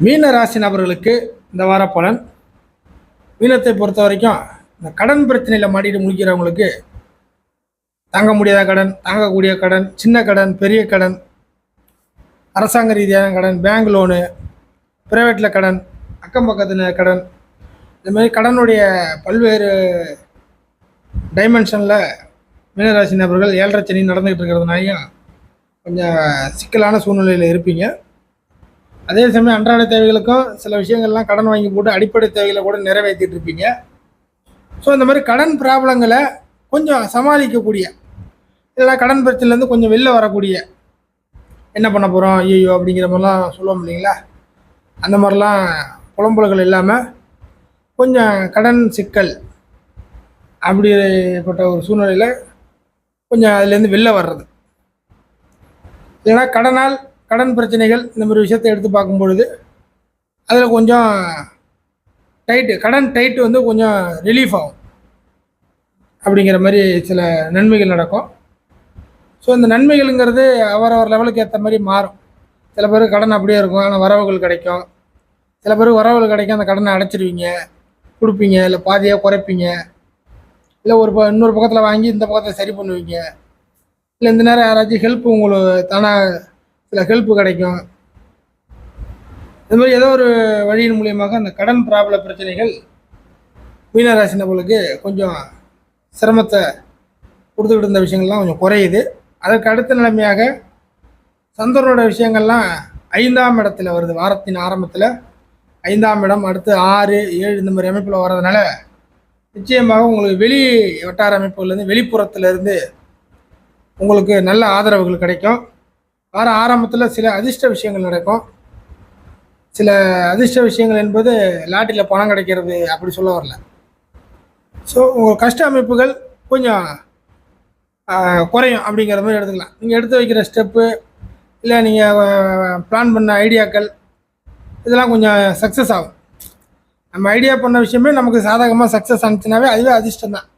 மீன ராசி நபர்களுக்கு இந்த வார பலன். மீனத்தை பொறுத்த வரைக்கும் இந்த கடன் பிரச்சனையில் மாட்டிட்டு முடிக்கிறவங்களுக்கு தாங்க முடியாத கடன், தாங்கக்கூடிய கடன், சின்ன கடன், பெரிய கடன், அரசாங்க ரீதியான கடன், பேங்க் லோனு, ப்ரைவேட்டில் கடன், அக்கம் பக்கத்தில் கடன், இதுமாதிரி கடனுடைய பல்வேறு டைமென்ஷனில் மீனராசி நபர்கள் 7.5 சனி நடந்துக்கிட்டு இருக்கிறதுனாலையும் கொஞ்சம் சிக்கலான சூழ்நிலையில் இருப்பீங்க. அதே சமயம் அன்றாட தேவைகளுக்கும் சில விஷயங்கள்லாம் கடன் வாங்கி போட்டு அடிப்படை தேவைகளை கூட நிறைவேற்றிட்டு இருப்பீங்க. ஸோ இந்த மாதிரி கடன் ப்ராப்ளங்களை கொஞ்சம் சமாளிக்கக்கூடிய, இல்லைனா கடன் பிரச்சனைலேருந்து கொஞ்சம் வெளில வரக்கூடிய, என்ன பண்ண போகிறோம் ஐயோ அப்படிங்கிற மாதிரிலாம் சொல்லுவோம் இல்லைங்களா, அந்த மாதிரிலாம் புலம்பல்கள் இல்லாமல் கொஞ்சம் கடன் சிக்கல் அப்படிப்பட்ட ஒரு சூழ்நிலையில் கொஞ்சம் அதுலேருந்து வெளில வர்றது, இல்லைனா கடன் பிரச்சனைகள் இந்த மாதிரி விஷயத்தை எடுத்து பார்க்கும்பொழுது அதில் கொஞ்சம் கடன் டைட்டு வந்து கொஞ்சம் ரிலீஃப் ஆகும் அப்படிங்கிற மாதிரி சில நன்மைகள் நடக்கும். ஸோ இந்த நன்மைகள்ங்கிறது அவரவர் லெவலுக்கு ஏற்ற மாதிரி மாறும். சில பேருக்கு கடன் அப்படியே இருக்கும், ஆனால் வரவுகள் கிடைக்கும். சில பேருக்கு வரவுகள் கிடைக்கும், அந்த கடனை அடைச்சிடுவீங்க, கொடுப்பீங்க, இல்லை பாதியாக குறைப்பீங்க, இல்லை இன்னொரு பக்கத்தில் வாங்கி இந்த பக்கத்தில் சரி பண்ணுவீங்க, இல்லை இந்த நேரம் யாராச்சும் ஹெல்ப் உங்களுக்கு தானாக சில ஹெல்ப்பு கிடைக்கும். இது மாதிரி ஏதோ ஒரு வழியின் மூலியமாக அந்த கடன் ப்ராப்ள பிரச்சனைகள் மீனராசி நபர்களுக்கு கொஞ்சம் சிரமத்தை கொடுத்துக்கிட்டு இருந்த விஷயங்கள்லாம் கொஞ்சம் குறையுது. அதற்கு அடுத்த நிலைமையாக சந்திரனோட விஷயங்கள்லாம் 5ஆம் இடத்துல வருது. வாரத்தின் ஆரம்பத்தில் 5ஆம் இடம், அடுத்து 6, 7 இந்த மாதிரி அமைப்பில் வர்றதுனால நிச்சயமாக உங்களுக்கு வெளி வட்டார அமைப்புகள்லேருந்து வெளிப்புறத்துலேருந்து உங்களுக்கு நல்ல ஆதரவுகள் கிடைக்கும். வார ஆரம்பத்தில் சில அதிர்ஷ்ட விஷயங்கள் நடக்கும். சில அதிர்ஷ்ட விஷயங்கள் என்பது லாட்டியில் பணம் கிடைக்கிறது அப்படி சொல்ல வரல. ஸோ உங்கள் கஷ்ட அமைப்புகள் கொஞ்சம் குறையும் அப்படிங்கிற மாதிரி எடுத்துக்கலாம். நீங்கள் எடுத்து வைக்கிற ஸ்டெப்பு, இல்லை நீங்கள் பிளான் பண்ண ஐடியாக்கள், இதெல்லாம் கொஞ்சம் சக்ஸஸ் ஆகும். நம்ம ஐடியா பண்ண விஷயமே நமக்கு சாதகமாக சக்ஸஸ் ஆனிச்சுனாவே அதுவே அதிர்ஷ்டம் தான்.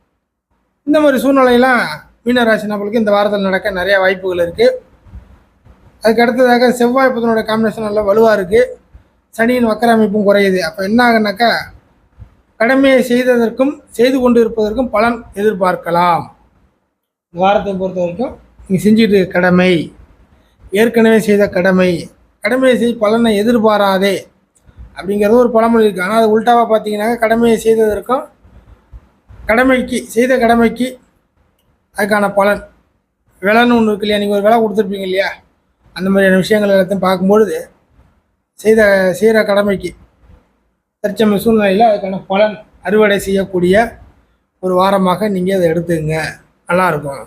இந்த மாதிரி சூழ்நிலையெல்லாம் மீனராசி நபர்களுக்கு இந்த வாரத்தில் நடக்க நிறையா வாய்ப்புகள் இருக்குது. அதுக்கு அடுத்ததாக செவ்வாய் புதனோட காம்பினேஷன் நல்லா வலுவாக இருக்குது. சனியின் வக்கர அமைப்பும் குறையுது. அப்போ என்ன ஆகுனாக்கா, கடமையை செய்ததற்கும் செய்து கொண்டு இருப்பதற்கும் பலன் எதிர்பார்க்கலாம். இந்த வாரத்தை பொறுத்த வரைக்கும் நீங்கள் செஞ்சுட்டு கடமை, ஏற்கனவே செய்த கடமையை செய் பலனை எதிர்பாராதே அப்படிங்கிறது ஒரு பழமொழி இருக்குது. ஆனால் அது உள்டாவாக பார்த்தீங்கன்னாக்கா, கடமையை செய்ததற்கும் செய்த கடமைக்கு அதுக்கான பலன் விலைன்னு ஒன்று இருக்கு இல்லையா, நீங்கள் ஒரு விலை கொடுத்துருப்பீங்க இல்லையா, அந்த மாதிரியான விஷயங்கள் எல்லாத்தையும் பார்க்கும்பொழுது செய்கிற கடமைக்கு தற்சமய சூழ்நிலையில் அதுக்கான பலன் அறுவடை செய்யக்கூடிய ஒரு வாரமாக நீங்கள் அதை எடுத்துக்கங்க, நல்லாயிருக்கும்.